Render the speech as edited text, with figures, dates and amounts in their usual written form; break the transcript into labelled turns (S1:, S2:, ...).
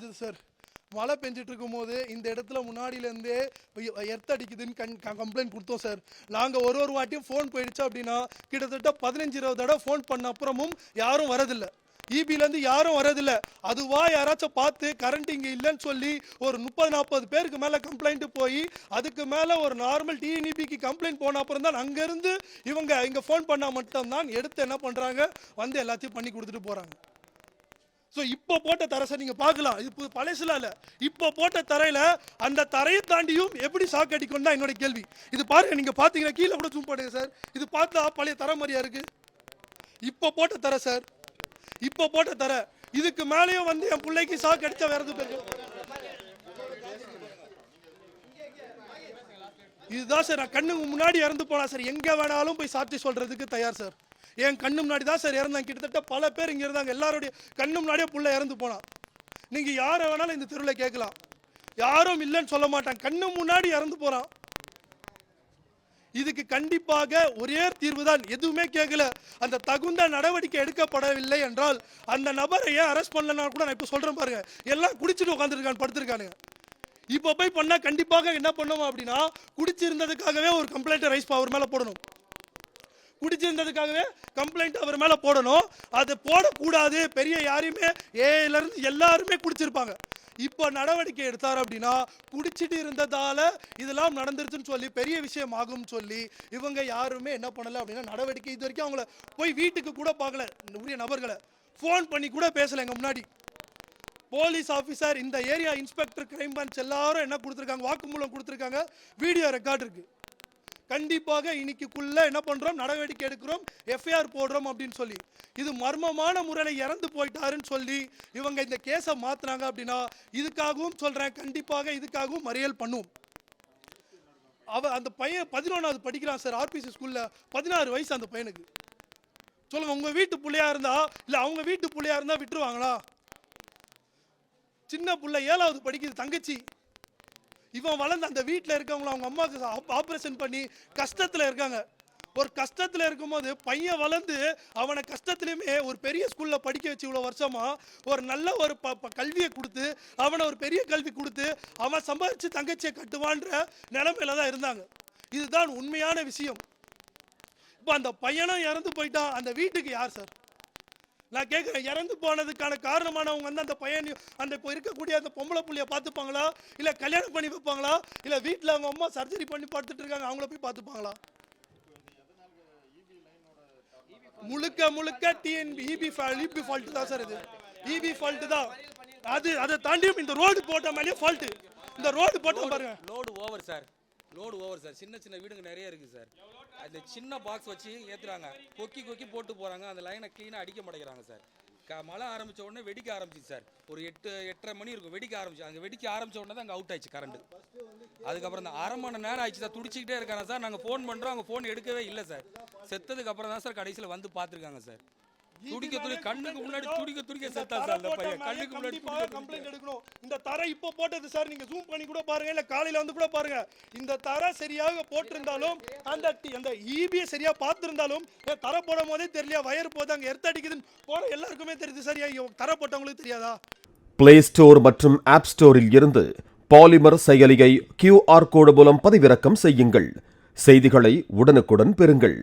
S1: நடந்தது சார். மழை பெஞ்சிட்டு இருக்கும் போது இந்த இடத்துல முன்னாடியிலேருந்தே எர்த் அடிக்குதுன்னு கம்ப்ளைண்ட் கொடுத்தோம் சார். நாங்கள் ஒரு வாட்டியும் ஃபோன் போயிடுச்சு அப்படின்னா கிட்டத்தட்ட 15-20 தடவை ஃபோன் பண்ண அப்புறமும் யாரும் வரதில்லை. இபிலேருந்து யாரும் வரதில்லை. அதுவா யாராச்சும் பார்த்து கரண்ட் இங்கே இல்லைன்னு சொல்லி ஒரு 30-40 பேருக்கு மேலே கம்ப்ளைண்ட் போய் அதுக்கு மேலே ஒரு நார்மல் டிஎன்இபிக்கு கம்ப்ளைண்ட் போன அப்புறம் தான் அங்கேருந்து இவங்க இங்கே ஃபோன் பண்ணால் மட்டும்தான் எடுத்து என்ன பண்ணுறாங்க வந்து எல்லாத்தையும் பண்ணி கொடுத்துட்டு போகிறாங்க. ஸோ இப்போ போட்ட தரை சார் நீங்கள் பார்க்கலாம், இது பழசுலாம் இல்லை. இப்போ போட்ட தரையில் அந்த தரையை தாண்டியும் எப்படி ஷாக் அடிக்கும் தான் என்னோட கேள்வி. இது பாருங்க, நீங்கள் பார்த்தீங்கன்னா கீழே கூட ஜூம் பண்ணுங்க சார். இது பார்த்தா பழைய தரை மாதிரியா இருக்கு. இப்போ போட்ட தரை சார், இப்போ போட்ட தரை. இதுக்கு மேலேயும் வந்து என் பிள்ளைக்கு ஷாக் அடிச்சா வேற எதுவும். இதுதான் சார், நான் கண்ணுக்கு முன்னாடி இறந்து போனா சார், எங்கே வேணாலும் போய் சாட்சி சொல்றதுக்கு தயார் சார். என் கண்ணு முன்னாடி தான் சார் இறந்தாங்க. கிட்டத்தட்ட பல பேர் இங்கே இருந்தாங்க. எல்லாருடைய கண்ணு முன்னாடியே புள்ள இறந்து போனான். நீங்கள் யாரை வேணாலும் இந்த தெருவில் கேட்கலாம், யாரும் இல்லைன்னு சொல்ல மாட்டாங்க. கண்ணு முன்னாடி இறந்து போகிறான். இதுக்கு கண்டிப்பாக ஒரே தீர்வு தான், எதுவுமே கேட்கல. அந்த தகுந்த நடவடிக்கை எடுக்கப்படவில்லை என்றால் அந்த நபரை ஏன் அரெஸ்ட் பண்ணலன்னா கூட நான் இப்போ சொல்கிறேன் பாருங்க. எல்லாம் குடிச்சிட்டு உட்காந்துருக்கான்னு படுத்திருக்கானுங்க. இப்போ போய் பண்ணால் கண்டிப்பாக என்ன பண்ணுவோம் அப்படின்னா குடிச்சிருந்ததுக்காகவே ஒரு கம்ப்ளைண்ட்டை ரைஸ் அவர் மேலே போடணும். குடிச்சிருந்ததுக்காகவே கம்ப்ளைண்ட் அவர் மேலே போடணும். அது போடக்கூடாது. பெரிய யாரையுமே ஏலேருந்து எல்லாருமே குடிச்சிருப்பாங்க. இப்போ நடவடிக்கை எடுத்தார் அப்படின்னா குடிச்சிட்டு இருந்ததால இதெல்லாம் நடந்துருச்சுன்னு சொல்லி பெரிய விஷயம் ஆகும்னு சொல்லி இவங்க யாருமே என்ன பண்ணலை அப்படின்னா நடவடிக்கை இது வரைக்கும் அவங்கள போய் வீட்டுக்கு கூட பார்க்கல. உரிய நபர்களை ஃபோன் பண்ணி கூட பேசலை. எங்கள் முன்னாடி போலீஸ் ஆஃபீஸர், இந்த ஏரியா இன்ஸ்பெக்டர், கிரைம் பிரான்ச் எல்லாரும் என்ன கொடுத்துருக்காங்க, வாக்குமூலம் கொடுத்துருக்காங்க, வீடியோ ரெக்கார்டு இருக்கு. கண்டிப்பாக இன்னைக்குள்ள என்ன பண்றோம், நடவடிக்கை எடுக்கிறோம், எஃப்ஐஆர் போடுறோம் அப்படின்னு சொல்லி. இது மர்மமான முறையில் இறந்து போயிட்டாருன்னு சொல்லி இவங்க இந்த கேஸை மாத்துறாங்க அப்படின்னா இதுக்காகவும் சொல்றேன், கண்டிப்பாக இதுக்காகவும் மறியல் பண்ணுவோம். அந்த பையன் 11வது படிக்கிறான் சார், ஆர்பிசி ஸ்கூல்ல. 16 வயசு அந்த பையனுக்கு. சொல்லுங்க, உங்க வீட்டு பிள்ளையா இருந்தா இல்ல அவங்க வீட்டு பிள்ளையா இருந்தா விட்டுருவாங்களா? சின்ன பிள்ளை 7வது படிக்குது, தங்கச்சி. இவன் வளர்ந்து அந்த வீட்டில் இருக்கவங்கள அவங்க அம்மாவுக்கு ஆப்ரேஷன் பண்ணி கஷ்டத்தில் இருக்காங்க. ஒரு கஷ்டத்தில் இருக்கும்போது பையன் வளர்ந்து அவனை கஷ்டத்துலையுமே ஒரு பெரிய ஸ்கூலில் படிக்க வச்சு இவ்வளோ வருஷமா ஒரு நல்ல ஒரு கல்வியை கொடுத்து அவனை ஒரு பெரிய கல்வி கொடுத்து அவன் சம்பாதிச்சு தங்கச்சியை கட்டுவான்ற நிலைமையில தான் இருந்தாங்க. இதுதான் உண்மையான விஷயம். இப்போ அந்த பையனும் இறந்து போயிட்டான். அந்த வீட்டுக்கு யார் சார்? நான் கேட்குறேன், இறந்து போனதுக்கான காரணமானவங்க வந்து அந்த பையன் அந்த இப்போ இருக்கக்கூடிய அந்த பொம்பளை புள்ளைய பார்த்துப்பாங்களா, இல்லை கல்யாணம் பண்ணி வைப்பாங்களா, இல்லை வீட்டில் அவங்க அம்மா சர்ஜரி பண்ணி பார்த்துட்டு இருக்காங்க அவங்கள போய் பார்த்துப்பாங்களா? முழுக்க டிஎன்பி ஃபால்ட் தான் சார். இது இபி ஃபால்ட் தான். அதை தாண்டியும் இந்த ரோடு போட்ட மேலேயே ஃபால்ட். இந்த ரோடு போட்ட பாருங்க,
S2: லோடு ஓவர் சார். சின்ன வீடுங்க நிறைய இருக்குது சார். அந்த சின்ன பாக்ஸ் வச்சு ஏற்றுறாங்க, கொக்கி போட்டு போகிறாங்க. அந்த லைனை க்ளீனாக அடிக்க மாட்டேங்கிறாங்க சார். மழை ஆரம்பித்த உடனே வெடிக்க ஆரம்பிச்சிச்சு சார். ஒரு 8-8:30 மணி இருக்கும், வெடிக்க ஆரம்பிச்சு. அங்கே வெடிக்க ஆரம்பித்த உடனே தான் அங்கே அவுட் ஆயிடுச்சு கரண்ட். அதுக்கப்புறம் இந்த 1/2 மணி நேரம் ஆயிடுச்சு சார். துடிச்சிக்கிட்டே இருக்காங்க சார். நாங்கள் ஃபோன் பண்ணுறோம், அவங்க ஃபோன் எடுக்கவே இல்லை சார். செத்ததுக்கு அப்புறம் தான் சார் கடைசியில் வந்து பார்த்துருக்காங்க சார். கண்ணுக்கு முன்னாடி துடிக்க செத்தா சார் அந்த பையன். கண்ணுக்கு முன்னாடி
S1: கம்ப்ளைண்ட் எடுக்கணும். இந்த தரை இப்போ போட்டது சார், நீங்க ஜூம் பண்ணி கூட பாருங்க, இல்ல காலையில வந்து கூட பாருங்க. இந்த தரை சரியாக போட்டிருந்தாலும் அந்த ஈபியை சரியா பார்த்திருந்தாலும் தரை போடும் போதே தெரியல, வயர் போது அங்க எர்த் அடிக்குதுன்னு போற எல்லாருக்குமே தெரியுது சார். தரை போட்டவங்களுக்கு தெரியாதா?
S3: பிளே ஸ்டோர் மற்றும் ஆப் ஸ்டோரில் இருந்து பாலிமர் செயலியை QR கோடு மூலம் பதிவிறக்கம் செய்யுங்கள். செய்திகளை உடனுக்குடன் பெறுங்கள்.